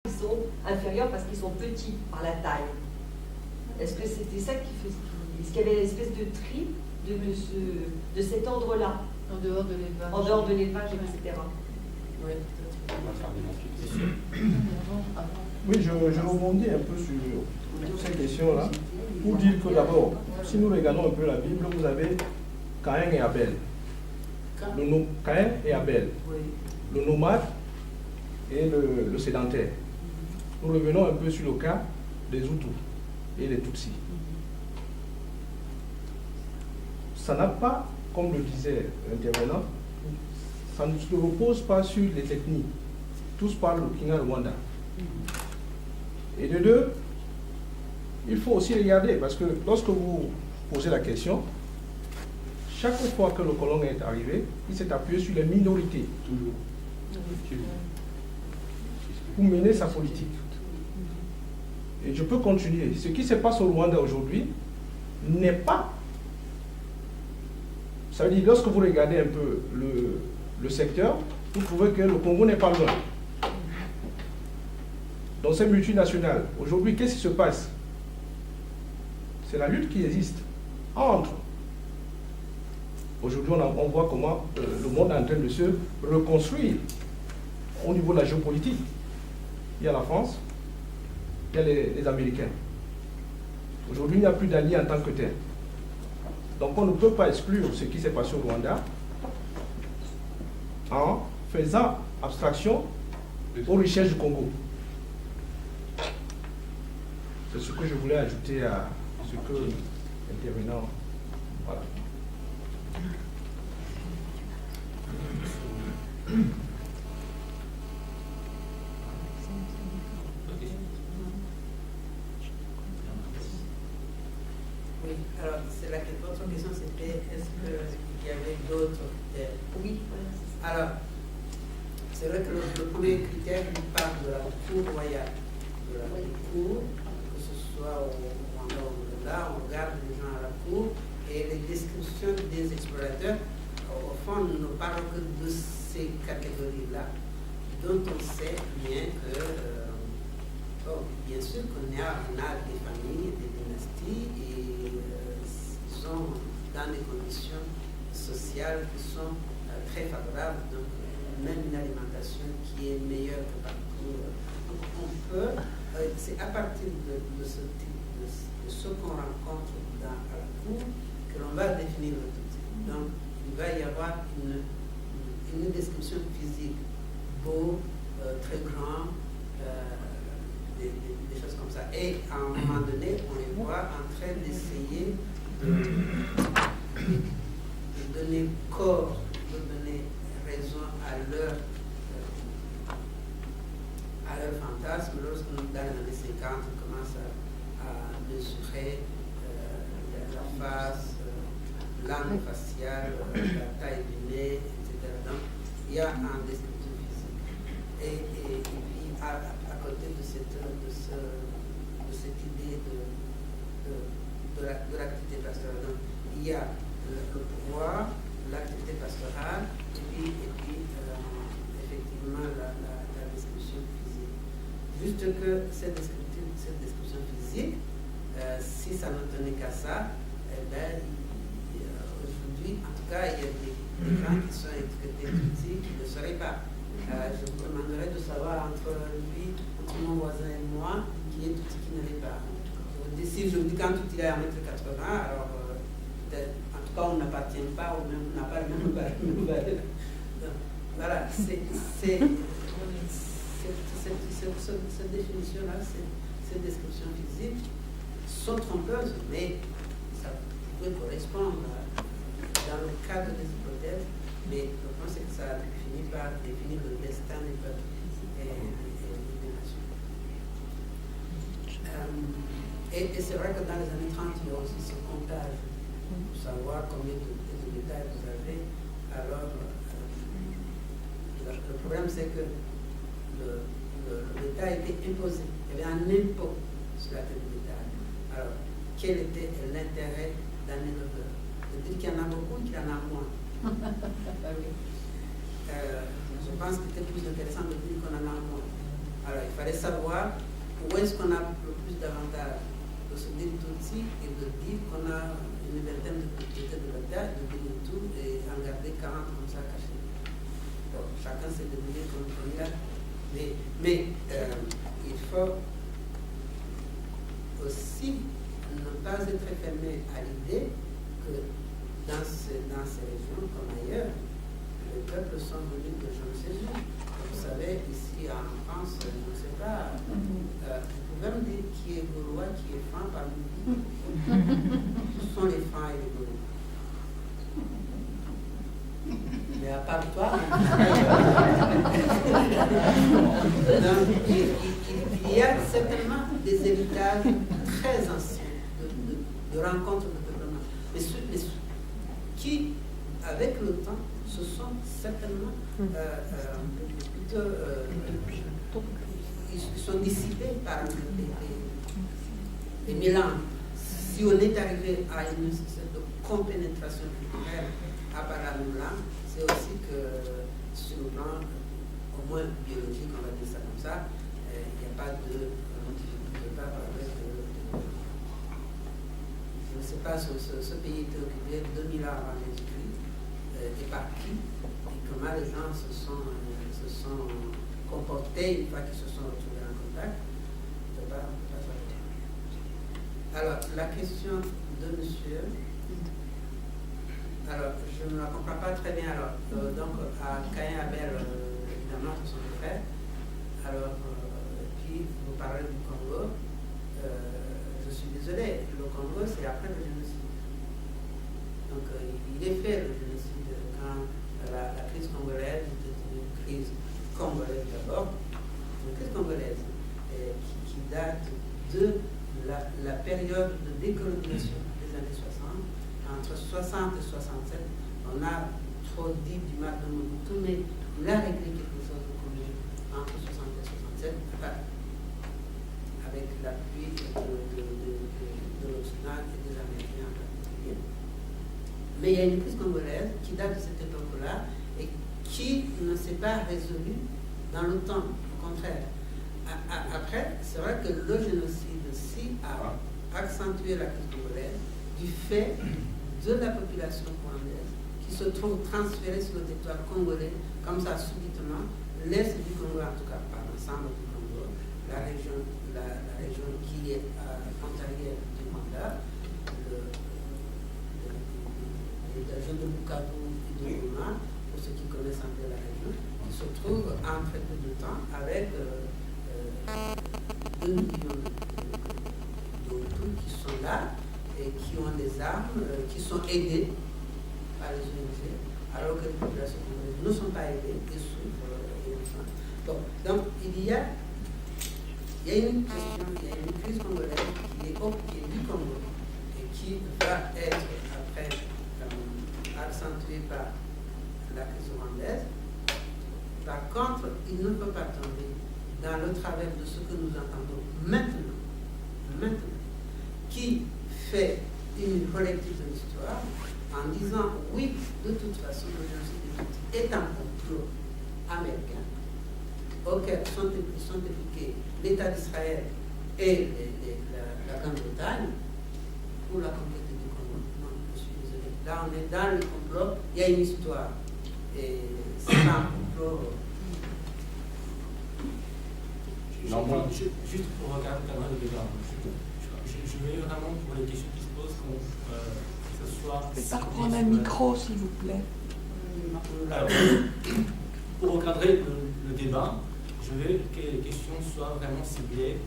Ils sont inférieurs parce qu'ils sont petits par la taille. Est-ce que c'était ça qui faisait... Est-ce qu'il y avait une espèce de tri de cet ordre-là? En dehors de l'élevage. En dehors de l'élevage, etc. Oui, oui, je rebondis un peu sur toutes ces questions-là pour dire que d'abord, si nous regardons un peu la Bible, vous avez Caïn et Abel. Caïn et Abel. Le nomade et le sédentaire. Nous revenons un peu sur le cas des Hutus et des Tutsis. Ça n'a pas, comme le disait l'intervenant, ça ne se repose pas sur les ethnies. Tous parlent le Kinyarwanda. Et de deux, il faut aussi regarder, parce que lorsque vous posez la question, chaque fois que le colon est arrivé, il s'est appuyé sur les minorités. Toujours. Pour mener sa politique. Et je peux continuer. Ce qui se passe au Rwanda aujourd'hui n'est pas... Ça veut dire, lorsque vous regardez un peu le secteur, vous trouvez que le Congo n'est pas loin. Dans ces multinationales, aujourd'hui, qu'est-ce qui se passe? C'est la lutte qui existe entre. Aujourd'hui, on voit comment le monde est en train de se reconstruire au niveau de la géopolitique. Il y a la France, il y a les Américains. Aujourd'hui, il n'y a plus d'alliés en tant que tel. Donc on ne peut pas exclure ce qui s'est passé au Rwanda en faisant abstraction aux richesses du Congo. C'est ce que je voulais ajouter à ce que l'intervenant. Voilà. Oui, alors c'est votre question c'était est-ce qu'il y avait d'autres critères? Oui. Alors, c'est vrai que le premier critère, il parle de la cour royale. De la cour, que ce soit au Rwanda ou au Ouganda, on regarde les gens à la cour et les descriptions des explorateurs, au fond, ne parlent que de ces catégories-là, dont on sait bien que, bien sûr qu'on a des familles, des dynasties, et ils sont dans des conditions sociales qui sont très favorables, donc même une alimentation qui est meilleure que partout. Donc on peut, c'est à partir de ce type, de ce qu'on rencontre à la cour, que l'on va définir le tout. Donc il va y avoir une description physique beau, très grand, des choses comme ça. Et à un moment donné, on les voit en train d'essayer de donner corps, de donner raison à leur fantasme. Lorsque dans les années 50, on commence à mesurer la face, l'angle facial, la taille du nez, etc. Donc, il y a un description physique. Et puis, à côté de cette idée de l'activité pastorale, donc, il y a le pouvoir, l'activité pastorale, et puis effectivement, la description physique. Juste que cette description physique, si ça ne tenait qu'à ça, eh bien, aujourd'hui, en tout cas, il y a des gens qui sont traités ici qui ne le seraient pas. Je vous demanderais de savoir entre mon voisin et moi, qui est tout qui ne l'est pas. Si je vous dis quand tout il est à 1,80 m, alors en tout cas on n'appartient pas, ou même on n'a pas le même valeur. Voilà, cette définition-là, cette description physique sont trompeuses, mais ça peut correspondre dans le cadre des hypothèses, mais le point c'est que ça finit par définir le destin des peuples et des nations. Et c'est vrai que dans les années 30, il y a aussi ce comptage pour savoir combien de bétail vous avez. Alors, le problème, c'est que le bétail était imposé. Il y avait un impôt sur la tête du bétail. Alors, quel était l'intérêt d'un éleveur? De dire qu'il y en a beaucoup ou qu'il y en a moins? Je pense que c'était plus intéressant de dire qu'on en a moins. Alors, il fallait savoir où est-ce qu'on a le plus d'avantages de se dire Tutsi et de dire qu'on a une vingtaine de propriétés de la terre, de dire tout et en garder 40 comme ça cachés. Donc, chacun s'est débrouillé comme il a. Mais il faut aussi ne pas être fermé à l'idée que dans ces régions comme ailleurs, les peuples sont venus de je ne sais où. Vous savez, ici en France, je ne sais pas, vous pouvez me dire qui est Gaulois, qui est franc parmi vous. Ce sont les francs et les Gaulois. Mais à part toi, donc, il y a certainement des héritages très anciens de rencontres de peuplement. Mais qui, avec le temps, se sont certainement ils sont dissipés par les mélanges. Si on est arrivé à une sorte de compénétration culturelle à Paranoulan, c'est aussi que sur le plan au moins biologique, on va dire ça comme ça, il n'y a pas de je ne sais pas, ce pays était occupé 2000 ans avant Jésus-Christ, et par qui, et comment les gens se sont comportés une fois qu'ils se sont retrouvés en contact. Je ne peux pas savoir. Alors, la question de monsieur, alors, je ne la comprends pas très bien. Alors, donc, à Caïn Abel, évidemment, ce sont des frères. Alors, puis, vous parlez du Congo. Je suis désolé, le Congo, c'est après le génocide. Donc, il est fait le génocide quand la crise congolaise était une crise congolaise d'abord, une crise congolaise qui date de la période de décolonisation des années 60. Entre 60 et 67, on a trop dit du mal de Mobutu, mais il a réglé quelque chose de commun entre 60 et 67, avec l'appui de l'Occident et des Américains en particulier. Mais il y a une crise congolaise qui date de cette époque-là et qui ne s'est pas résolue dans le temps, au contraire. Après, c'est vrai que le génocide aussi a accentué la crise congolaise du fait de la population rwandaise qui se trouve transférée sur le territoire congolais, comme ça subitement, l'Est du Congo, en tout cas pas l'ensemble du Congo, la région qui est frontalière du Rwanda, les régions de Bukavu et de Goma, pour ceux qui connaissent un peu la région, qui se trouvent en très peu de temps avec 2 millions de Hutus qui sont là et qui ont des armes, qui sont aidés par les ONG, alors que les populations congolaises ne sont pas aidées et souffrent et enfin. Bon, donc il y a une question, il y a une crise congolaise qui est du Congo et qui va être après accentuée par la crise rwandaise. Par contre, il ne peut pas tomber dans le travers de ce que nous entendons maintenant, qui fait une relecture de l'histoire en disant oui, de toute façon, le génocide est un complot américain auquel sont impliqués l'État d'Israël et la Grande-Bretagne pour la conquête du Congo. Non, je suis désolé. Là, on est dans le complot, il y a une histoire. Et c'est pas un complot. Juste pour recadrer le débat, je vais vraiment pour les questions qui se posent, que ce soit. Par prendre un micro, s'il vous plaît. Alors, pour recadrer le débat, je veux que les questions soient vraiment ciblées,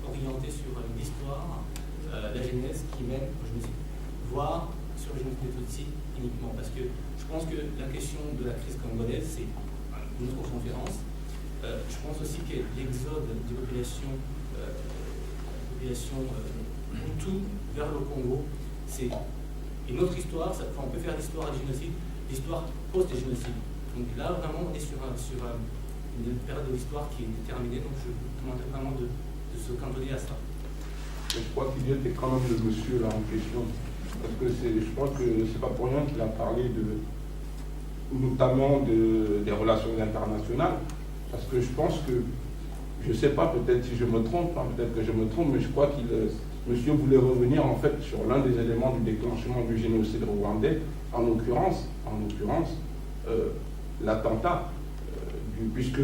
orientées sur l'histoire, la genèse qui mène au génocide, voire sur le génocide des Tutsis uniquement. Parce que je pense que la question de la crise congolaise, c'est une autre conférence. Je pense aussi que l'exode des populations Hutu vers le Congo, c'est une autre histoire. On peut faire l'histoire du génocide, l'histoire post-génocide. Donc là, vraiment, on est sur une période de l'histoire qui est déterminée. Donc je demanderais vraiment de se cantonner à ça. Je crois qu'il était quand même le monsieur là en question. Parce que je pense que c'est pas pour rien qu'il a parlé notamment des relations internationales. Parce que je pense que Je ne sais pas, peut-être si je me trompe, hein, peut-être que je me trompe, mais je crois qu'il monsieur voulait revenir en fait sur l'un des éléments du déclenchement du génocide rwandais, en l'occurrence, l'attentat, puisque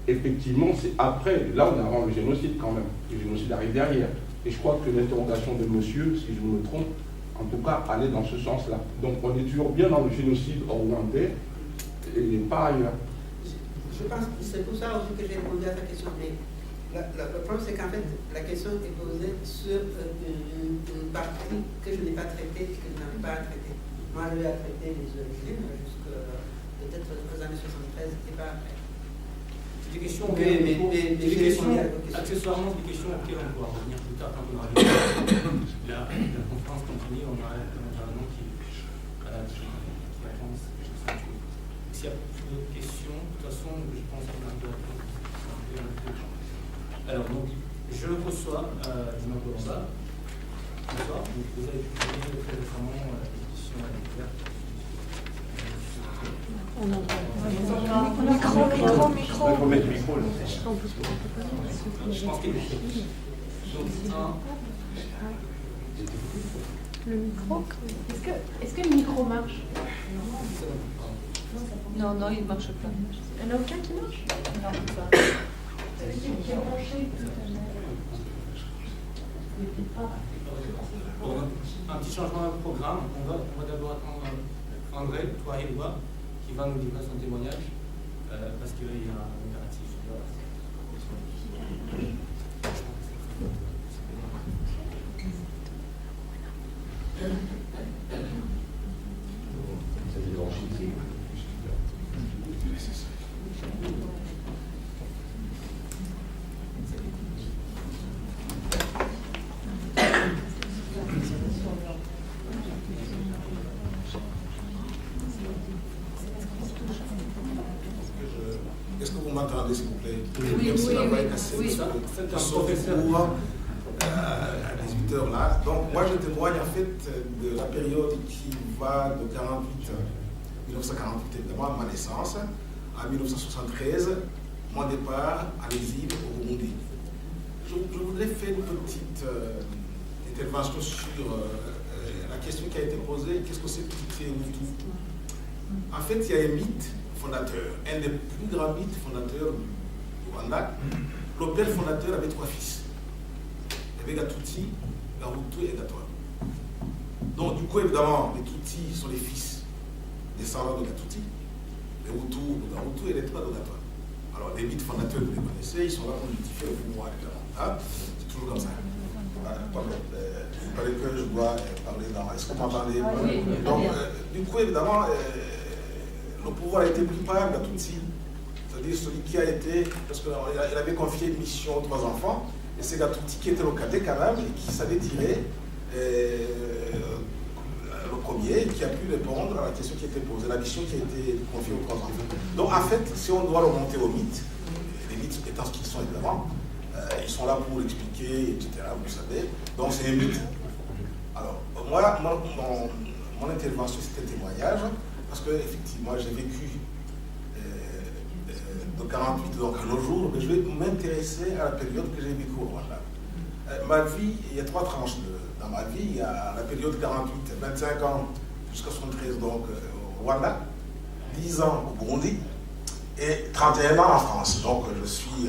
effectivement c'est après, là on est avant le génocide quand même, le génocide arrive derrière. Et je crois que l'interrogation de monsieur, si je me trompe, en tout cas allait dans ce sens-là. Donc on est toujours bien dans le génocide rwandais et pas ailleurs. Je pense que c'est pour ça aussi que j'ai répondu à ta question. Mais le problème, c'est qu'en fait, la question est posée sur une partie que je n'ai pas traitée et que je n'avais pas à traiter. Moi, je vais à traiter les origines jusqu'à peut-être aux années 73 et pas après. Des questions, accessoirement, des questions auxquelles on pourra revenir plus tard quand on aura la conférence continue, on a un nom qui répond. S'il y a plus d'autres questions, de toute façon, je pense qu'on a un peu répondu. Alors, donc, je reçois Dina Colomba. Bonsoir. Vous avez publié très récemment l'édition à la découverte. On entend. Micro. Je pense qu'il est Le micro. Est-ce que le micro marche? Non, il ne marche pas. Il n'y en a aucun qui marche? Non, pas. Un petit changement de programme. On va d'abord attendre André, toi et moi, qui va nous livrer son témoignage, parce qu'il y a un impératif. Est-ce que vous m'entendez, s'il vous plaît? Oui, même si la voix est oui. cassée, Oui. c'est un professeur à 18h là. Donc, moi, je témoigne en fait de la période qui va de 1948 évidemment, ma naissance, à 1973, mon départ à l'exil au Burundi. Je voudrais faire une petite intervention sur la question qui a été posée, qu'est-ce que c'est que Tutsi et Hutu? En fait, il y a un mythe fondateur, un des plus grands mythes fondateurs du Rwanda. Le père fondateur avait 3 fils. Il y avait Gatutsi, Gahutu et Gatwa. Donc, du coup, évidemment, les Tutsi sont les fils descendants de Gatutsi, les Hutu de Gahutu et les Twa de Gatwa. Alors, les mythes fondateurs, vous les connaissez, ils sont là pour justifier le pouvoir, évidemment. Hein? C'est toujours comme ça. Il paraît que je dois parler dans. Est-ce que vous m'entendez? Oui, donc, du coup, évidemment, le pouvoir a été pris par Gatutsi, c'est-à-dire celui qui a été, parce qu'il avait confié une mission aux 3 enfants, et c'est Gatutsi qui était le cadet quand même, et qui savait tirer le premier, et qui a pu répondre à la question qui était posée, la mission qui a été confiée aux 3 enfants. Donc en fait, si on doit remonter aux mythes, les mythes étant ce qu'ils sont évidemment, ils sont là pour expliquer, etc., vous savez, donc c'est un mythe. Alors, moi, mon intervention, c'est un témoignage, parce que effectivement, j'ai vécu de 48 donc à nos jours, mais je vais m'intéresser à la période que j'ai vécue au Rwanda. Ma vie, il y a 3 tranches dans ma vie. Il y a la période 48, 25 ans jusqu'à 73 donc au Rwanda, 10 ans au Burundi et 31 ans en France. Donc je suis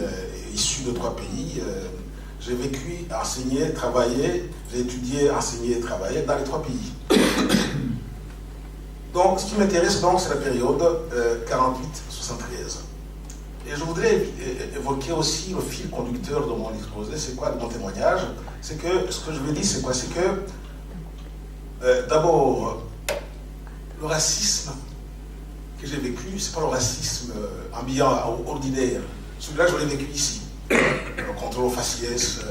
issu de 3 pays. J'ai vécu, enseigné, travaillé, j'ai étudié, enseigné et travaillé dans les 3 pays. Donc, ce qui m'intéresse donc, c'est la période 48-73. Et je voudrais évoquer aussi le fil conducteur de mon exposé, c'est quoi, de mon témoignage. C'est que, ce que je veux dire, c'est quoi? C'est que, d'abord, le racisme que j'ai vécu, c'est pas le racisme ambiant, ordinaire. Celui-là, je l'ai vécu ici. Le contrôle aux faciès,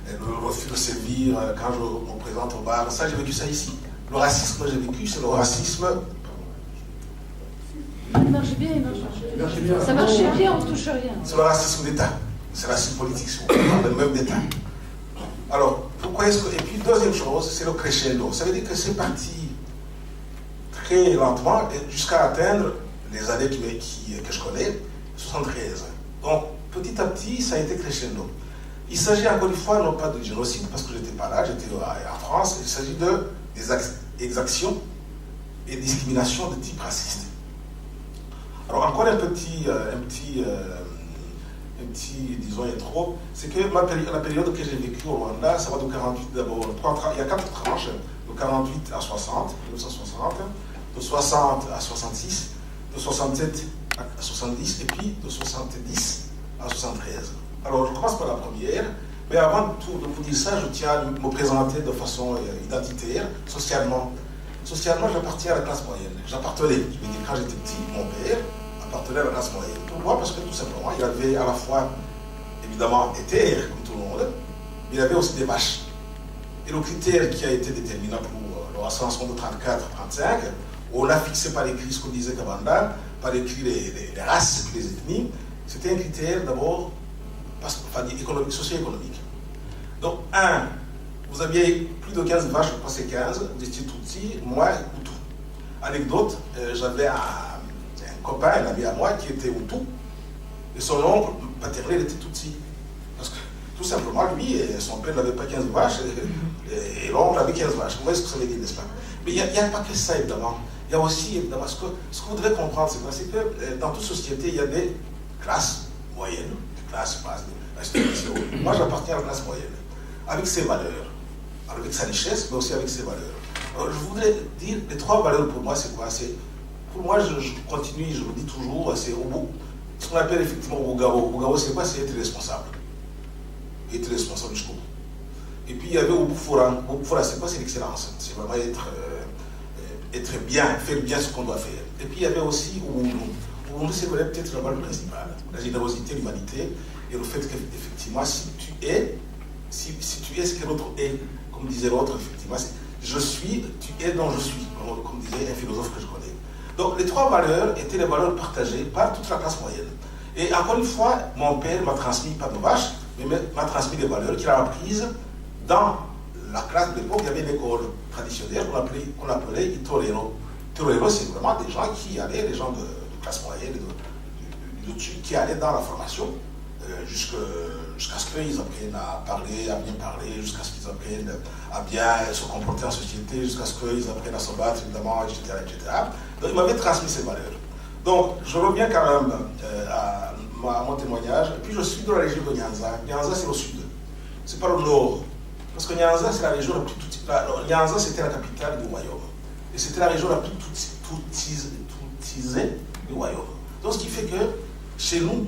le refus de servir quand je me présente au bar, ça, j'ai vécu ça ici. Le racisme que j'ai vécu, c'est le racisme. Il marche bien, il marche bien. Ça marche bien, on ne touche rien. C'est le racisme d'État. C'est le racisme politique, si on parle même d'État. Alors, pourquoi est-ce que. Et puis, deuxième chose, c'est le crescendo. Ça veut dire que c'est parti très lentement jusqu'à atteindre les années que je connais, 73. Donc, petit à petit, ça a été crescendo. Il s'agit encore une fois, non pas de génocide, parce que je n'étais pas là, j'étais en France, il s'agit des exactions et discriminations de type raciste. Alors encore un petit disons, intro, c'est que la période que j'ai vécue au Rwanda, ça va de 48 d'abord, il y a 4 tranches, de 48 à 60, 1960, de 60 à 66, de 67 à 70, et puis de 70 à 73. Alors je commence par la première, mais avant de vous dire ça, je tiens à me présenter de façon identitaire, socialement. Socialement, j'appartiens à la classe moyenne. J'appartenais, je veux dire, quand j'étais petit, mon père appartenait à la classe moyenne. Pourquoi? Parce que tout simplement, il avait à la fois, évidemment, des terres, comme tout le monde, mais il avait aussi des vaches. Et le critère qui a été déterminant pour le recensement de 34-35, on a fixé par écrit ce qu'on disait Kabanda, par écrit les races, les ethnies, c'était un critère d'abord socio-économique. Donc, vous aviez plus de 15 vaches, je crois que c'est 15, vous étiez Tutsi, moi, Hutu. Anecdote, j'avais un copain, un ami à moi qui était Hutu, et son oncle paternel était Tutsi. Parce que, tout simplement, lui, son père n'avait pas 15 vaches, et l'oncle avait 15 vaches. Vous voyez ce que ça veut dire, n'est-ce pas? Mais il n'y a pas que ça, évidemment. Il y a aussi, évidemment, ce que vous devez comprendre, c'est quoi? C'est que dans toute société, il y a des classes moyennes, des classes basses, moi, j'appartiens à la classe moyenne, avec ses valeurs, avec sa richesse, mais aussi avec ses valeurs. Alors, je voudrais dire, les 3 valeurs pour moi, c'est quoi? Pour moi, je continue, je le dis toujours, c'est ce qu'on appelle effectivement Obugabo. Obugabo, c'est quoi? C'est être responsable. Être responsable jusqu'au bout. Et puis, il y avait Obufora. Obufora, c'est quoi? C'est l'excellence. C'est vraiment être bien, faire bien ce qu'on doit faire. Et puis, il y avait aussi Ubuntu. Ubuntu, c'est peut-être la valeur principale. La générosité, l'humanité, et le fait qu'effectivement, si tu es ce que l'autre est, comme disait l'autre, effectivement, je suis, tu es dont je suis, comme disait un philosophe que je connais. Donc les 3 valeurs étaient les valeurs partagées par toute la classe moyenne. Et encore une fois, mon père m'a transmis pas de vaches, mais m'a transmis des valeurs qu'il a apprises dans la classe de l'époque. Il y avait une école traditionnelle qu'on appelait Itorero. Itorero, c'est vraiment des gens qui allaient, des gens de classe moyenne, qui allaient dans la formation, jusqu'à ce qu'ils apprennent à parler, à bien parler, jusqu'à ce qu'ils apprennent à bien se comporter en société, jusqu'à ce qu'ils apprennent à se battre, évidemment, etc., etc. Donc, il m'avait transmis ces valeurs. Donc, je reviens quand même à mon témoignage. Et puis, je suis de la région de Nyanza. Nyanza, c'est au sud. C'est pas le nord. Parce que Nyanza, c'est la région la plus... Nyanza, c'était la capitale du royaume. Et c'était la région la plus toutisée du royaume. Donc, ce qui fait que, chez nous,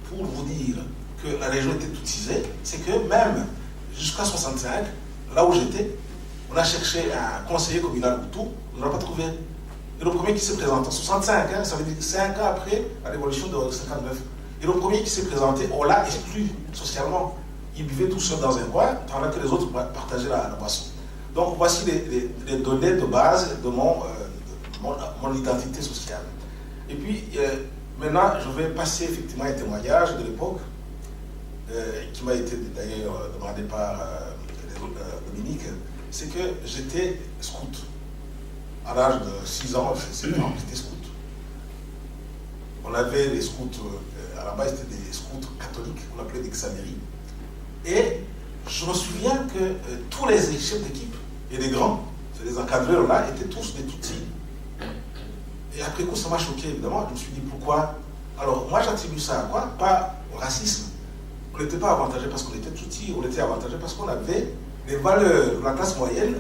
pour vous dire que la région était toutisée, c'est que même jusqu'à 65, là où j'étais, on a cherché un conseiller communal Hutu, on ne l'a pas trouvé. Et le premier qui s'est présenté en 65, ça veut dire 5 ans après la révolution de 59. Et le premier qui s'est présenté, on l'a exclu socialement. Il buvait tout seul dans un coin, pendant que les autres partageaient la boisson. Donc voici les données de base de mon identité sociale. Et puis, maintenant, je vais passer effectivement un témoignage de l'époque qui m'a été d'ailleurs demandé par Dominique. C'est que j'étais scout. À l'âge de 6 ans, 7 ans, j'étais scout. On avait des scouts, à la base c'était des scouts catholiques, on appelait des Xaméry. Et je me souviens que tous les chefs d'équipe et les grands, les encadreurs là, étaient tous des Tutsis. Et après coup, ça m'a choqué évidemment. Je me suis dit pourquoi. Alors moi j'attribue ça à quoi? Pas au racisme. On n'était pas avantagé parce qu'on était Tutsis, on était avantagé parce qu'on avait les valeurs de la classe moyenne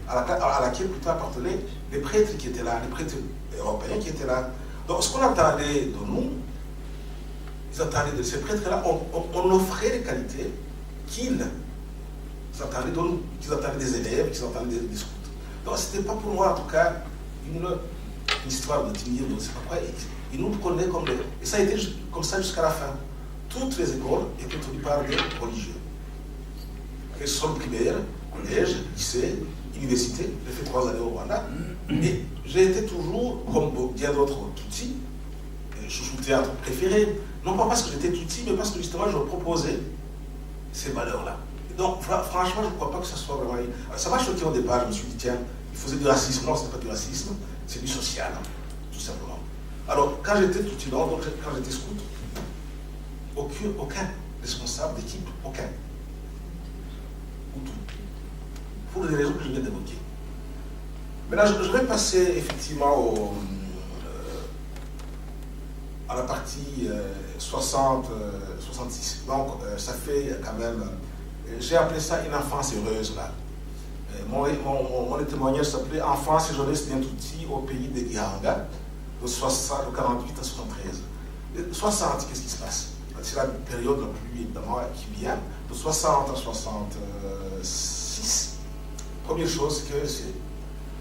à laquelle plutôt appartenaient les prêtres qui étaient là, les prêtres européens qui étaient là. Donc ce qu'on attendait de nous, ils attendaient de ces prêtres-là, on offrait les qualités qu'ils attendaient de nous, qu'ils attendaient des élèves, qu'ils attendaient des scouts. Donc ce n'était pas pour moi en tout cas une histoire de timide, je ne sais pas quoi. Ils nous prenaient comme des... Et ça a été comme ça jusqu'à la fin. Toutes les écoles étaient tenues par des religieux. Que ce soit primaire, collège, lycée, université, j'ai fait 3 années au Rwanda. Et j'ai été toujours, comme bien d'autres Tutsis, chouchou-théâtre préféré. Non pas parce que j'étais Tutsi, mais parce que justement je proposais ces valeurs-là. Donc franchement, je ne crois pas que ce soit vraiment... Alors, ça m'a choqué au départ, je me suis dit, tiens, il faisait du racisme. Non, ce n'est pas du racisme, c'est du social, tout simplement. Alors, quand j'étais Tutsi, donc quand j'étais scout, aucun responsable d'équipe, aucun. Ou tout. Pour les raisons que je viens d'évoquer. Maintenant, je vais passer effectivement à la partie 60-66. Donc, ça fait quand même... J'ai appelé ça une enfance heureuse, là. Mon témoignage s'appelait Enfance et jeunesse d'Intouti au pays de Gihanga, de 48 à 73. 60, qu'est-ce qui se passe? C'est la période la plus, évidemment, qui vient. De 60 à 66, première chose que c'est...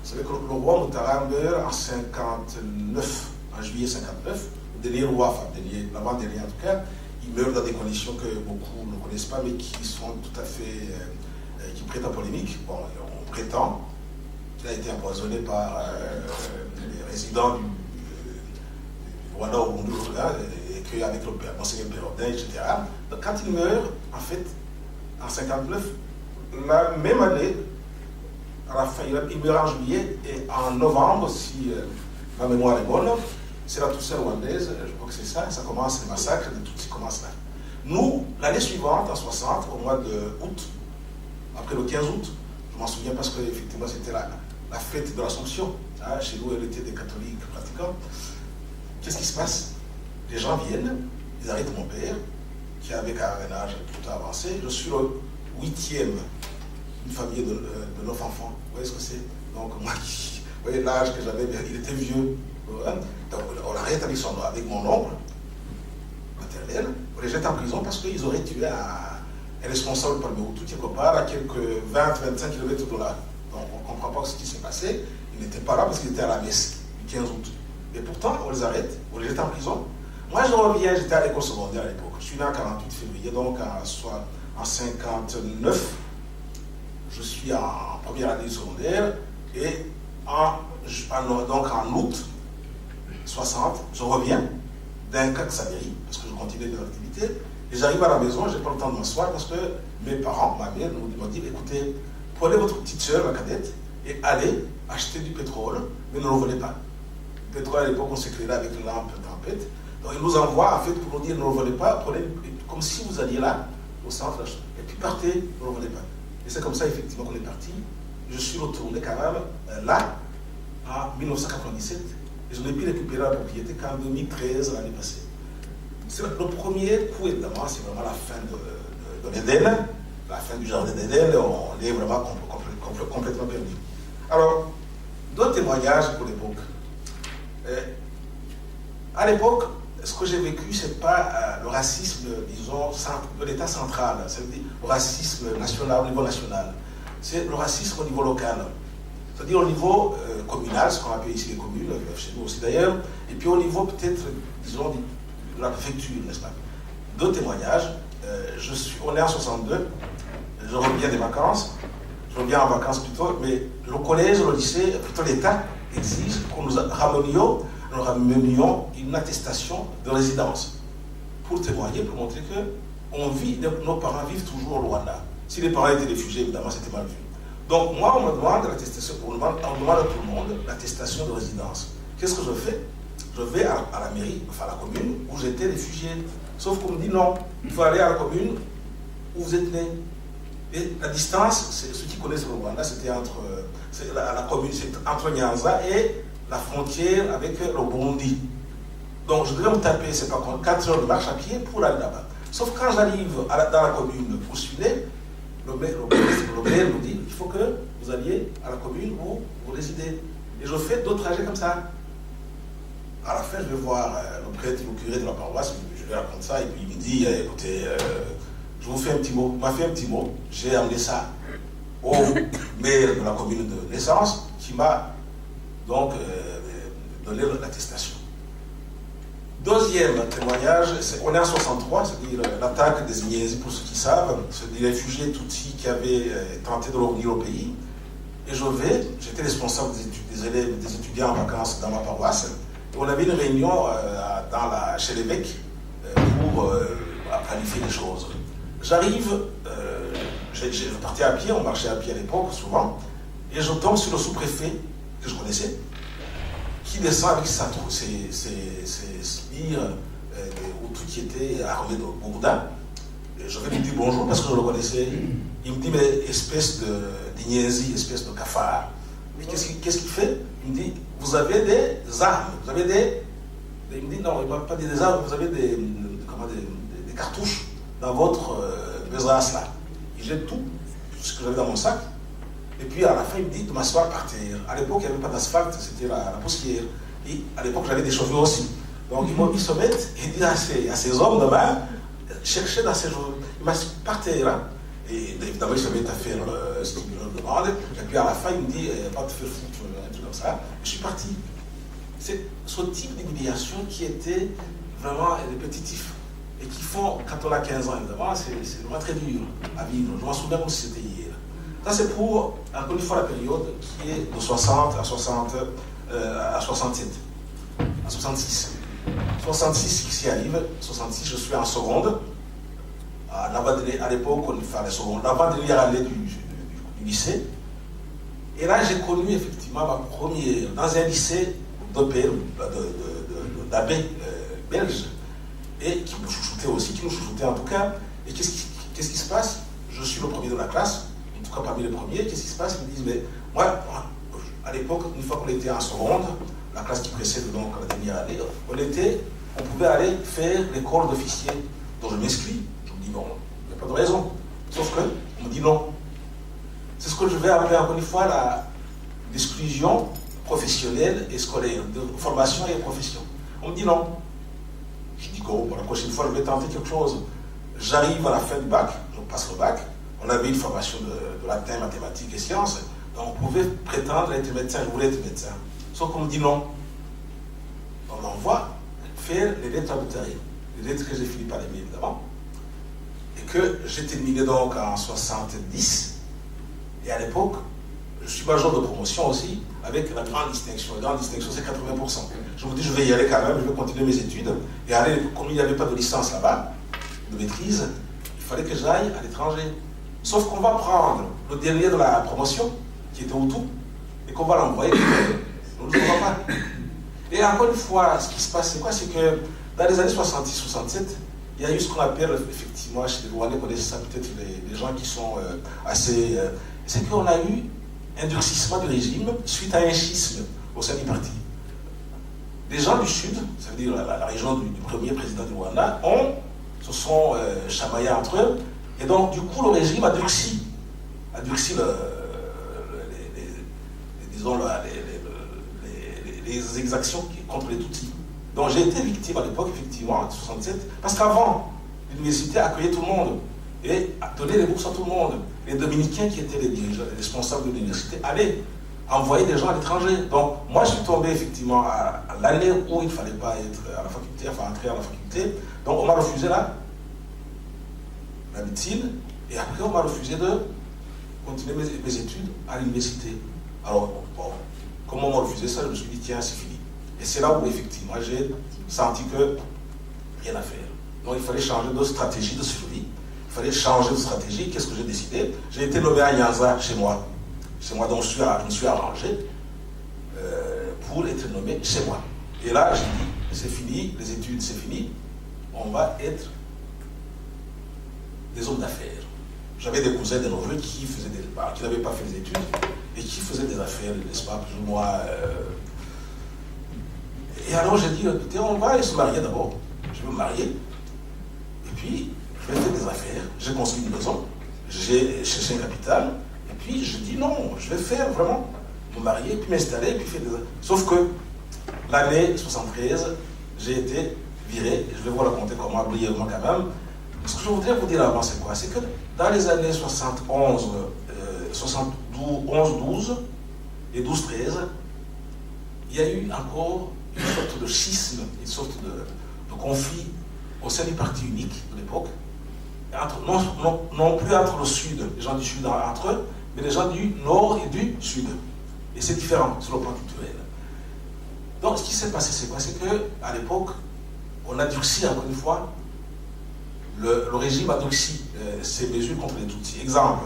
Vous savez que le roi Moutara meurt en 59, en juillet 59, le dernier roi, enfin l'avant-dernier en tout cas, il meurt dans des conditions que beaucoup ne connaissent pas, mais qui sont tout à fait, qui prêtent à polémique. Bon, on prétend qu'il a été empoisonné par les résidents du Rwanda au Burundi, et qu'avec Monseigneur Pérodin, etc. Donc quand il meurt, en fait, en 59, la même année, à la fin, il meurt en juillet, et en novembre, si ma mémoire est bonne, c'est la Toussaint rwandaise, je crois que c'est ça, ça commence, le massacre de Tutsis commence là. Nous, l'année suivante, en 60, au mois d'août, après le 15 août, je m'en souviens parce que effectivement c'était la fête de l'Assomption, hein, chez nous, elle était des catholiques pratiquants. Qu'est-ce qui se passe? Les gens viennent, ils arrêtent mon père, qui avait un âge plutôt avancé, je suis le 8e d'une famille de 9 enfants. Vous voyez ce que c'est? Donc, moi, vous voyez l'âge que j'avais, il était vieux. Donc, on l'arrête avec mon oncle maternel, on les jette en prison parce qu'ils auraient tué un responsable par le Hutu quelque part à quelques 20-25 km de là. Donc, on ne comprend pas ce qui s'est passé. Il n'était pas là parce qu'il était à la messe du 15 août. Et pourtant, on les arrête, on les jette en prison. Moi, je reviens, j'étais à l'école secondaire à l'époque. Je suis né en 48 février, donc en 59. Je suis en première année secondaire et donc en août 60, je reviens d'un cas de Saveri, parce que je continue mes activités, et j'arrive à la maison, je n'ai pas le temps de m'asseoir parce que mes parents, ma mère, m'ont dit écoutez, prenez votre petite soeur, la cadette, et allez acheter du pétrole, mais ne le volez pas. Le pétrole à l'époque, on s'éclairait avec une lampe tempête. Donc ils nous envoient en fait pour nous dire ne le volez pas, prenez comme si vous alliez là, au centre, et puis partez, ne le volez pas. Et c'est comme ça, effectivement, qu'on est parti. Je suis retourné quand même là, en 1997, et je n'ai pu récupérer la propriété qu'en 2013, l'année passée. C'est le premier coup, évidemment, c'est vraiment la fin de l'Éden, la fin du jardin d'Éden, on est vraiment complètement perdu. Alors, d'autres témoignages pour l'époque. À l'époque, ce que j'ai vécu, ce n'est pas le racisme, disons, de l'État central, c'est-à-dire le racisme national, au niveau national. C'est le racisme au niveau local. C'est-à-dire au niveau communal, ce qu'on appelle ici les communes, chez nous aussi d'ailleurs, et puis au niveau peut-être, disons, de la préfecture, n'est-ce pas? Deux témoignages. On est en 62, je reviens des vacances, je reviens en vacances plutôt, mais le collège, le lycée, plutôt l'État exige qu'on nous ramenions une attestation de résidence pour témoigner, pour montrer que nos parents vivent toujours au Rwanda. Si les parents étaient réfugiés, évidemment, c'était mal vu. Donc, moi, on me demande l'attestation, on demande à tout le monde l'attestation de résidence. Qu'est-ce que je fais? Je vais à la mairie, enfin à la commune, où j'étais réfugié. Sauf qu'on me dit non, il faut aller à la commune où vous êtes né. Et la distance, ceux qui connaissent le Rwanda, c'était entre Nyanza et la frontière avec le Burundi. Donc je devais me taper, c'est pas 4 heures de marche à pied pour aller là-bas. Sauf quand j'arrive dans la commune où je suis né, le maire nous dit il faut que vous alliez à la commune où vous résidez. Et je fais d'autres trajets comme ça. À la fin, je vais voir le prêtre, le curé de la paroisse, je lui raconte ça, et puis il me dit écoutez, je vous fais un petit mot. Il m'a fait un petit mot, j'ai amené ça au maire de la commune de naissance, qui m'a donc donné l'attestation. Deuxième témoignage, on est en 63, c'est-à-dire l'attaque des Ignési, pour ceux qui savent, c'est des réfugiés Tutsis qui avaient tenté de revenir au pays. Et j'étais responsable des élèves, des étudiants en vacances dans ma paroisse. Et on avait une réunion chez l'évêque pour planifier les choses. J'arrive, je partais à pied, on marchait à pied à l'époque souvent, et je tombe sur le sous-préfet que je connaissais, qui descend avec ses sbires Hutu qui était armé de Bourdin. Et je vais lui dire bonjour parce que je le connaissais. Il me dit, mais espèce d'Ignesi, espèce de cafard. Mais qu'est-ce qu'il fait? Il me dit, vous avez des armes, vous avez des... Il me dit, non, il ne m'a pas dit des armes, vous avez des cartouches dans votre besace là. Il jette tout ce que j'avais dans mon sac. Et puis à la fin, il me dit de m'asseoir par terre. À l'époque, il n'y avait pas d'asphalte, c'était la poussière. Et à l'époque, j'avais des cheveux aussi. Donc il se met et dit à ces hommes de main, cherchez dans ses cheveux. Il m'a par terre. Hein. Et évidemment, il se met à faire ce qu'il me demande. Et puis à la fin, il me dit, pas de faire foutre, un truc comme ça. Je suis parti. C'est ce type d'humiliation qui était vraiment répétitif. Et qui font, quand on a 15 ans, évidemment, c'est vraiment très dur à vivre. Je m'en souviens comme si c'était hier. Ça, c'est pour, encore une fois, la période qui est de 60 à 67. À 66. 66, qui s'y arrive. 66, je suis en seconde. À l'époque, on fait la seconde. L'avant-dernière année du lycée. Et là, j'ai connu effectivement ma première, dans un lycée d'abbé belge. Et qui me chouchoutait aussi, qui nous chouchoutait en tout cas. Et qu'est-ce qui se passe? Je suis le premier de la classe, en tout cas parmi les premiers. Qu'est-ce qui se passe? Ils me disent, mais moi, à l'époque, une fois qu'on était en seconde, la classe qui précède donc la dernière année, on pouvait aller faire l'école d'officier. Donc je m'inscris. Je me dis, non, il n'y a pas de raison. Sauf que, on me dit non. C'est ce que je vais appeler encore une fois l'exclusion professionnelle et scolaire, de formation et profession. On me dit non. Je dis bon, pour la prochaine fois, je vais tenter quelque chose. J'arrive à la fin du bac, je passe le bac. On avait une formation de latin, mathématiques et sciences. Donc on pouvait prétendre être médecin, je voulais être médecin. Sauf qu'on me dit non. On m'envoie faire les lettres arbitraires. Les lettres que j'ai fini par aimer, évidemment. Et que j'ai terminé donc en 70. Et à l'époque, je suis major de promotion aussi, avec la grande distinction. La grande distinction, c'est 80%. Je me dis, je vais y aller quand même, je vais continuer mes études. Et aller, comme il n'y avait pas de licence là-bas, de maîtrise, il fallait que j'aille à l'étranger. Sauf qu'on va prendre le dernier de la promotion, qui était Hutu, et qu'on va l'envoyer. On ne le voit pas. Et encore une fois, ce qui se passe, c'est quoi? C'est que dans les années 66-67, il y a eu ce qu'on appelle, effectivement, chez les Rwandais, connaissent ça peut-être les gens qui sont assez... c'est qu'on a eu un durcissement du régime suite à un schisme au sein du parti. Les gens du Sud, ça veut dire la région du premier président du Rwanda, se sont chamaillés entre eux, et donc du coup le régime a durci les exactions contre les Tutsis. Donc j'ai été victime à l'époque, effectivement, en 67, parce qu'avant, l'université accueillait tout le monde et donnait les bourses à tout le monde. Les Dominicains qui étaient les dirigeants, les responsables de l'université, allaient envoyer des gens à l'étranger. Donc moi je suis tombé effectivement à l'année où il ne fallait pas être à la faculté, enfin entrer à la faculté. Donc on m'a refusé la médecine, et après on m'a refusé de continuer mes études à l'université. Alors bon, comme on m'a refusé ça, je me suis dit tiens, c'est fini. Et c'est là où effectivement j'ai senti que rien à faire. Donc il fallait changer de stratégie de survie. Il fallait changer de stratégie. Qu'est-ce que j'ai décidé? J'ai été nommé à Nyanza chez moi. Chez moi, donc je me suis arrangé pour être nommé chez moi. Et là, j'ai dit, c'est fini, les études, c'est fini. On va être des hommes d'affaires. J'avais des cousins, des neveux qui n'avaient pas fait les études et qui faisaient des affaires, n'est-ce pas, plus ou moins. Et alors j'ai dit, écoutez, on va se marier d'abord. Je vais me marier. Et puis, je vais faire des affaires. J'ai construit une maison. J'ai cherché un capital. Et puis, je dis non, je vais faire vraiment me marier, puis m'installer, puis faire des affaires. Sauf que l'année 73, j'ai été viré. Je vais vous raconter comment, brièvement quand même. Ce que je voudrais vous dire avant, c'est quoi? C'est que dans les années 71, 12 et 12-13, il y a eu encore une sorte de schisme, une sorte de conflit au sein du parti unique de l'époque, non plus entre le Sud, les gens du Sud entre eux, mais les gens du Nord et du Sud. Et c'est différent sur le plan culturel. Donc ce qui s'est passé, c'est quoi? C'est qu'à l'époque, on a durci encore une fois, le régime a durci ses mesures contre les Tutsis. Exemple,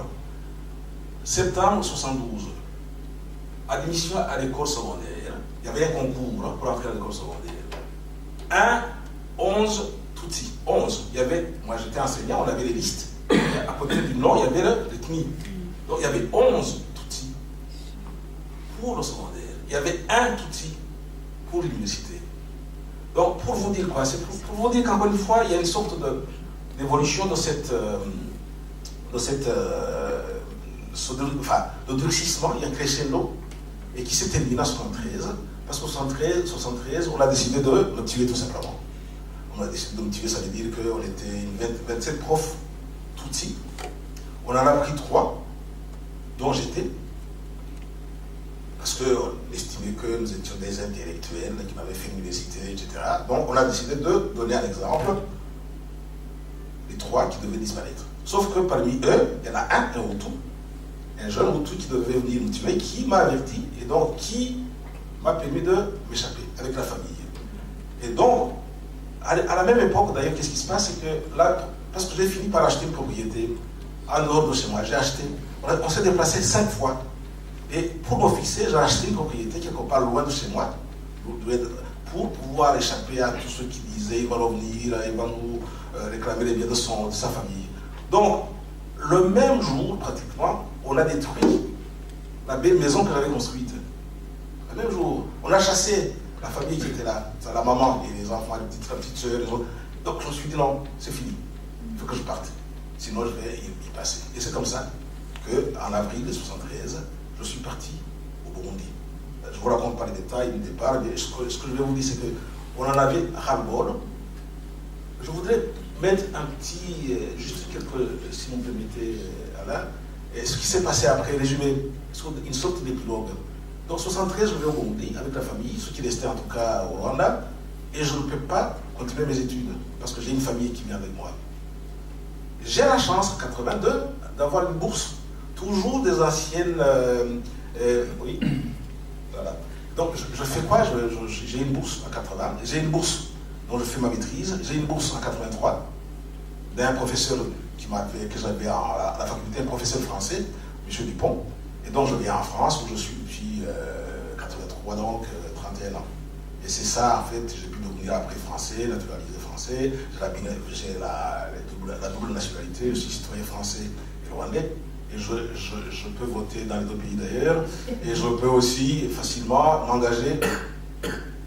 septembre 72, admission à l'école secondaire, il y avait un concours pour entrer à l'école secondaire. 1, 11, Tutsi, 11. Il y avait, moi j'étais enseignant, on avait les listes. À côté du nom, il y avait l'ethnie. Donc il y avait 11 Tutsis pour le secondaire. Il y avait un Tutsi pour l'université. Donc pour vous dire quoi? C'est pour vous dire qu'encore une fois, il y a une sorte d'évolution de durcissement, il y a un crescendo, et qui s'est terminé en 73, parce qu'en 73, on a décidé de me tuer tout simplement. On a décidé de me tuer, ça veut dire qu'on était une 27 profs Tutsi. On en a pris 3, dont j'étais, parce qu'on estimait que nous étions des intellectuels qui m'avaient fait l'université, etc. Donc on a décidé de donner un exemple, les 3 qui devaient disparaître. Sauf que parmi eux, il y en a un Hutu, un jeune Hutu qui devait venir me tuer, qui m'a averti, et donc qui m'a permis de m'échapper avec la famille. Et donc, à la même époque, d'ailleurs, qu'est-ce qui se passe? C'est que là, parce que j'ai fini par acheter une propriété en dehors de chez moi, j'ai acheté, on s'est déplacé 5 fois. Et pour me fixer, j'ai acheté une propriété quelque part loin de chez moi, pour pouvoir échapper à tous ceux qui disaient il va revenir, il va nous réclamer les biens de sa famille. Donc, le même jour, pratiquement, on a détruit la belle maison que j'avais construite. Le même jour, on a chassé la famille qui était là, la maman et les enfants, la petite soeur, les autres. Donc, je me suis dit non, c'est fini, il faut que je parte. Sinon, je vais y passer. Et c'est comme ça qu'en avril 1973, je suis parti au Burundi. Je ne vous raconte pas les détails du départ, mais ce que je vais vous dire, c'est qu'on en avait ras-le-bol. Je voudrais mettre un petit, juste quelques, si vous me permettez, Alain, ce qui s'est passé après, résumer une sorte d'épilogue. Donc, en 1973, je vais au Burundi avec la famille, ceux qui restaient en tout cas au Rwanda, et je ne peux pas continuer mes études parce que j'ai une famille qui vient avec moi. J'ai la chance, en 82, d'avoir une bourse, toujours des anciennes. Oui, voilà. Donc, je fais quoi? J'ai une bourse en 80, j'ai une bourse dont je fais ma maîtrise, j'ai une bourse en 83 d'un professeur que j'avais à la faculté, un professeur français, M. Dupont, et donc je viens en France où je suis depuis 83, donc 31 ans. Et c'est ça, en fait, j'ai pu devenir après français, naturalisé français, j'ai la double nationalité, je suis citoyen français et rwandais, et je peux voter dans les deux pays d'ailleurs, et je peux aussi facilement m'engager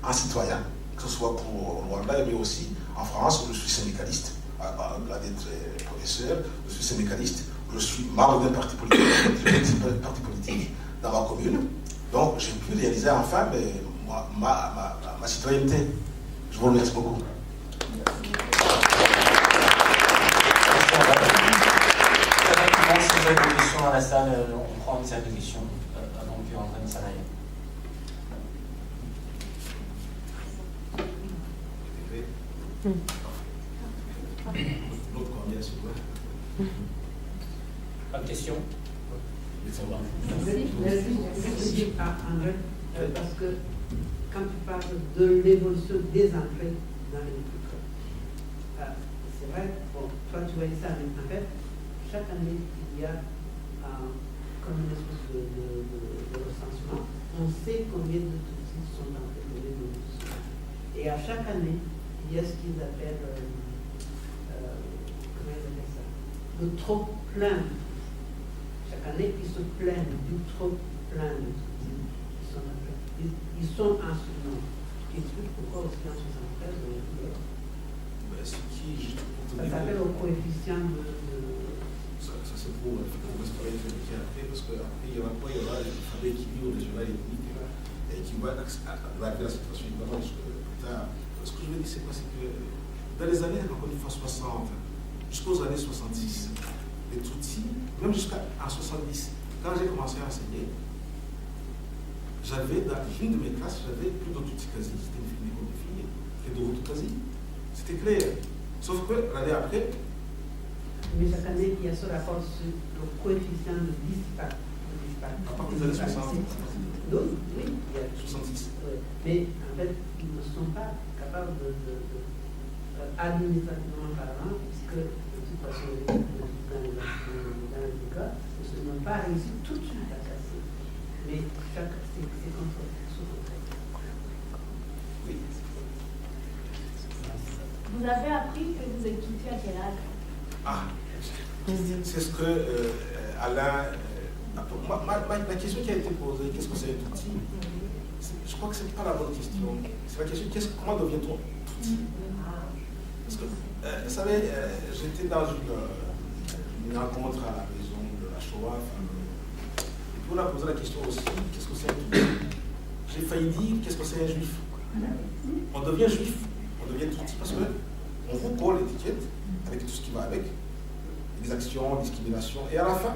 en citoyen, que ce soit pour le Rwanda, mais aussi en France, où je suis syndicaliste, au-delà d'être professeur, je suis syndicaliste, je suis membre d'un parti politique dans ma commune, donc j'ai pu réaliser enfin ma citoyenneté. Je vous remercie beaucoup. Si vous avez des questions dans la salle, on prend une série de questions avant qu'Antoine s'en aille. Pas de questions? Merci à André, parce que quand tu parles de l'évolution des entrées dans l'agriculture, c'est vrai, bon, toi tu voyais ça, mais en fait, chaque année, il y a comme une espèce de recensement. On sait combien de Tutsis sont entrés dans l'évolution. Et à chaque année, il y a ce qu'ils appellent, comment ils appellent ça, le trop plein. Chaque année, ils se plaignent du trop plein de Tutsis qui sont entrés. Ils sont en surnom. Ce qui explique pourquoi aussi en 73, Ce qui, juste pour te ça dire, s'appelle au coefficient de ça c'est pour restaurer le métier après, parce qu'après, il y aura quoi? Il y aura les familles qui vivent au régional et qui vont arriver à la situation évidemment plus tard. Ce que je veux dire, c'est quoi? C'est que dans les années, encore une fois, 60, jusqu'aux années 66, les Tutsis, même jusqu'à 70, quand j'ai commencé à enseigner, j'avais dans une de mes classes, j'avais plus de Tutsis quasi, c'était une école de filles, et de Hutus quasi. C'était clair. Sauf que l'année après, mais chaque année, il y a ce rapport sur le coefficient de disparité. à partir des années 60, Donc, oui, il y a 66. mais en fait, ils ne sont pas capables administrativement parlant, puisque de toute façon, dans les cas, ils n'ont pas réussi tout de suite à casser. Mais c'est contre Oui. Vous avez appris vous êtes Tutsi à quel âge? Ah, c'est ce que Alain. Ma question qui a été posée, qu'est-ce que c'est un Tutsi? Je crois que ce n'est pas la bonne question. C'est la question, comment devient-on Tutsi? Parce que, vous savez, j'étais dans une rencontre à la maison de la Shoah. Et puis on a posé la question aussi, qu'est-ce que c'est un Tutsi? J'ai failli dire, qu'est-ce que c'est un juif? On devient juif, on devient Tutsi parce qu'on vous colle l'étiquette avec tout ce qui va avec, les actions, discrimination. Et à la fin,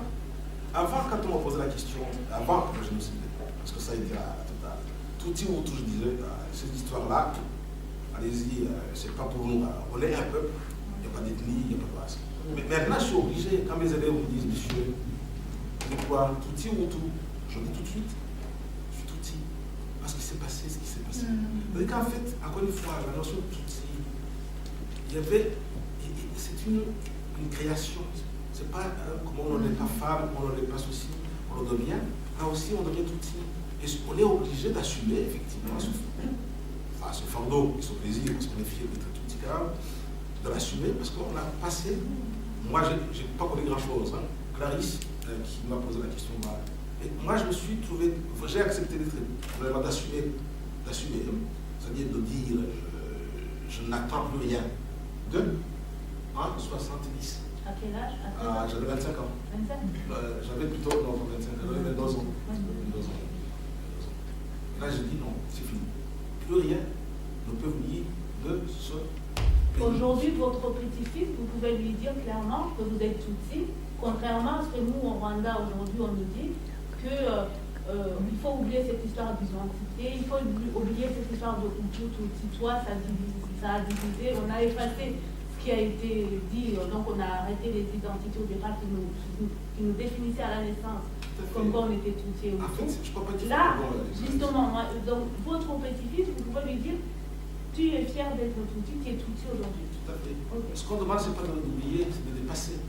avant, quand on m'a posé la question, avant le génocide, parce que ça a été la totale, Tutsi ou tout, je disais, cette histoire-là, allez-y, c'est pas pour nous, on est un peuple, il n'y a pas d'ethnie, il n'y a pas de race. Mais maintenant, je suis obligé, quand mes élèves me disent, monsieur, c'est quoi, Tutsi ou tout? Je dis tout de suite, je suis Tutsi. Parce qu'il s'est passé ce qui s'est passé. Donc en fait, encore une fois, la notion de Tutsi, il y avait, c'est une création. C'est pas comment on n'est pas femme, on n'est pas ceci, on le devient. Là aussi, on devient Tutsi. Et on est obligé d'assumer effectivement ce fardeau, ce plaisir, parce qu'on est fier d'être Tutsi, de l'assumer, parce qu'on a passé. Moi, je n'ai pas connu grand-chose. Hein. Clarisse, qui m'a posé la question, et moi, je me suis trouvé, j'ai accepté d'assumer, c'est-à-dire de dire, je n'attends plus rien de 70. À quel âge? J'avais 25 ans. 25? J'avais plutôt 25 ans, j'avais 22 ans. Et là, j'ai dit non, c'est fini. Plus rien ne peut venir de ce pays. Aujourd'hui, votre petit-fils, vous pouvez lui dire clairement que vous êtes Tutsi, contrairement à ce que nous, au Rwanda, aujourd'hui, on nous dit qu'il faut oublier cette histoire d'identité, il faut oublier cette histoire de Hutu, Tutsi, toi, ça a divisé, on a effacé ce qui a été dit, donc on a arrêté les identités au départ qui nous définissaient à la naissance, comme quoi on était Tutsi et Hutu. Là, justement, donc, votre petit-fils, vous pouvez lui dire, tu es fier d'être Tutsi, tu es Tutsi aujourd'hui. Tout à fait. Okay. Ce qu'on demande, ce n'est pas d'oublier, c'est de dépasser.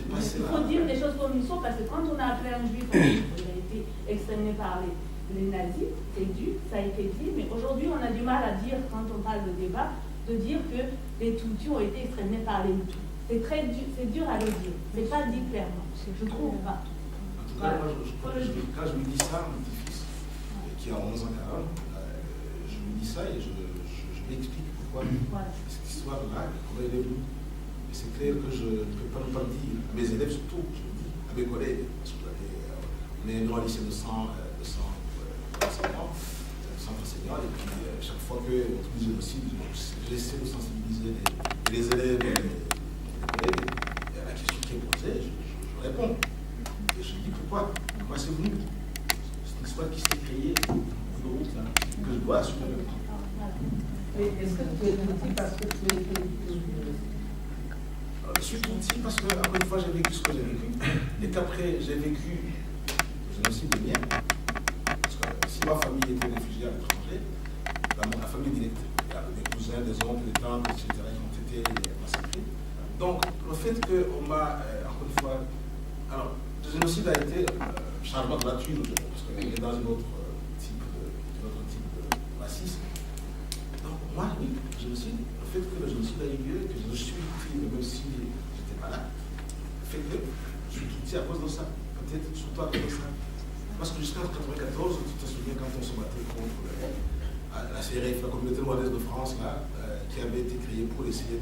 Il faut dire des choses comme ils sont, parce que quand on a appelé un juif, il a été exterminé par les nazis, c'est dû, ça a été dit, mais aujourd'hui on a du mal à dire, quand on parle de débat, de dire que les Tutsis ont été exterminés par les Hutus. C'est très dur, c'est dur à le dire, c'est pas dit clairement, je trouve pas. En tout cas, moi, quand je lui dis ça, mon petit-fils, qui a 11 ans quand même, je lui dis ça et je lui explique pourquoi cette histoire-là, comment elle est venue. Et c'est clair que je ne peux pas nous le dire à mes élèves, surtout, je le dis, à mes collègues, parce qu'on est dans un lycée de 100 enseignants, et puis chaque fois qu'on utilise le génocide, j'essaie de sensibiliser les élèves et les collègues. Et à la question qui est posée, je réponds. Et je dis pourquoi c'est venu. C'est une histoire qui s'est créée de route, là, que je dois assumer. Mais est-ce que tu es Tutsi parce que tu es Je suis Tutsi parce que, encore une fois, j'ai vécu ce que j'ai vécu. Et qu'après, j'ai vécu le génocide de mien. Parce que si ma famille était réfugiée à l'étranger, la famille directe, il y a des cousins, des oncles, des tantes, etc., qui ont été massacrés. Donc, le fait qu'on m'a, encore une fois, alors, le génocide a été changement de nature, parce qu'on est dans un autre type de racisme. Donc, moi, oui, le génocide, le fait que le génocide a eu lieu, que je suis Tutsi, même si j'étais pas là, fait que je suis Tutsi à cause de ça, peut-être surtout à cause de ça. Parce que jusqu'en 1994, tu te souviens quand on se battait contre la CRF, la communauté rwandaise de France, là, qui avait été créée pour essayer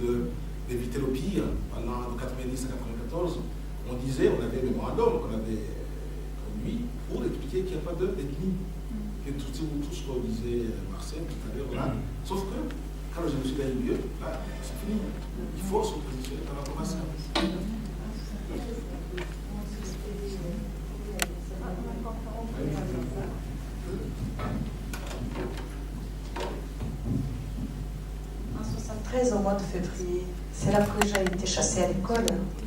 d'éviter le pire pendant de 90 à 94, on disait, on avait un mémorandum qu'on avait conduit pour expliquer qu'il n'y a pas d'ethnie. Et tout ce qu'on disait Marcel tout à l'heure là. Sauf que quand le génocide a eu lieu, là, c'est fini. Il faut se positionner par rapport à ça. En 1973, au mois de février, c'est là que j'ai été chassée à l'école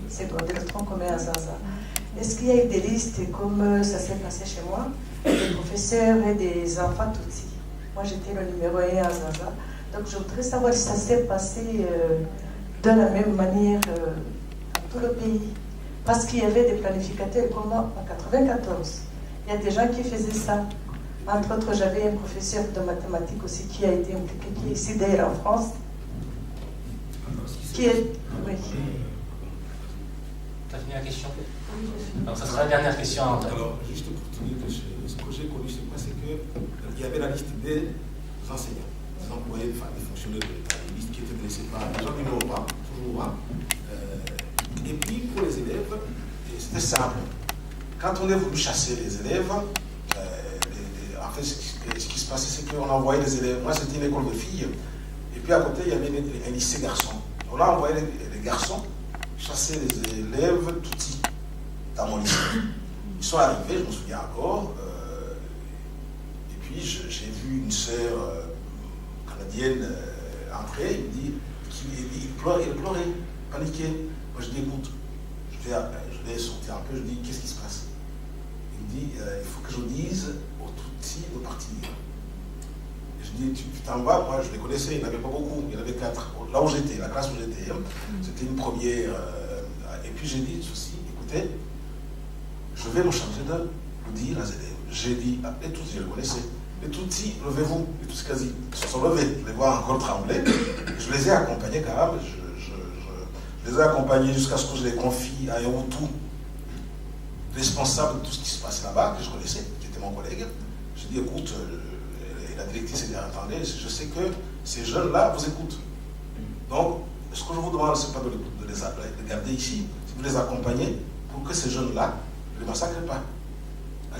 secondaire tronc commun à Zaza. Est-ce qu'il y a eu des listes comme ça s'est passé chez moi, des professeurs et des enfants Tutsi? Moi, j'étais le numéro 1 à Zaza. Donc, je voudrais savoir si ça s'est passé de la même manière dans tout le pays. Parce qu'il y avait des planificateurs comme moi en 1994. Il y a des gens qui faisaient ça. Entre autres, j'avais un professeur de mathématiques aussi qui a été impliqué, qui est ici d'ailleurs en France. qui est... Oui. Tu as fini la question? Alors, ça sera la dernière question, André. Alors, juste pour te dire que ce que j'ai connu chez moi, c'est qu'il y avait la liste des enseignants, des employés, enfin, des fonctionnaires de l'État, une liste qui était dressée par les gens du numéro 1, toujours 1. Et puis, pour les élèves, c'était simple. Quand on est venu chasser les élèves, en fait, ce qui se passait, c'est qu'on envoyait les élèves. Moi, c'était une école de filles. Et puis, à côté, il y avait un lycée garçon. On a envoyé les garçons chasser les élèves tout petits dans mon lycée. Ils sont arrivés, je me souviens encore, et puis j'ai vu une sœur canadienne entrer, il me dit, il pleurait, paniqué. Moi je dis, écoute, je l'ai sorti un peu, je dis, qu'est-ce qui se passe? Il me dit, il faut que je dise aux tout petits de partir. Et je dis, tu t'en vas? Moi je les connaissais, il n'y en avait pas beaucoup, il y en avait 4. Là où j'étais, la classe où j'étais, c'était une première. Et puis j'ai dit ceci, écoutez, je vais me charger de vous dire les élèves. J'ai dit, les tout petits, je les connaissais, les tout petits, levez-vous, les tout quasi, ils se sont levés, je les vois encore trembler. Je les ai accompagnés quand même, je les ai accompagnés jusqu'à ce que je les confie à un Hutu, responsable de tout ce qui se passait là-bas, que je connaissais, qui était mon collègue. J'ai dit, écoute, la directrice est bien entendue, je sais que ces jeunes-là vous écoutent. Donc, ce que je vous demande, ce n'est pas de les garder ici, c'est de les accompagner pour que ces jeunes-là ne les massacrent pas.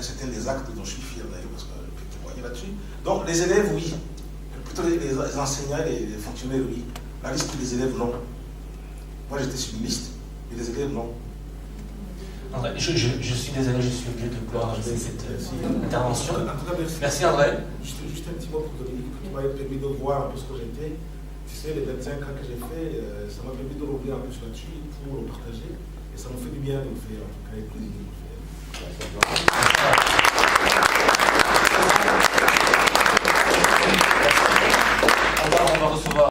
C'est un des actes dont je suis fier d'ailleurs, parce que je peux témoigner là-dessus. Donc, les élèves, oui. Plutôt les enseignants et les fonctionnaires, oui. La liste des élèves, non. Moi, j'étais sur une liste, mais les élèves, non. André, je suis désolé, je suis obligé de clore cette intervention. En tout cas, merci André. Juste un petit mot pour Dominique, que tu m'avais permis de voir un peu ce que j'étais. Tu sais, les 25 ans que j'ai fait, ça m'a permis de revenir un peu là-dessus pour le partager. Et ça m'a fait du bien de le faire, en tout cas, avec plaisir.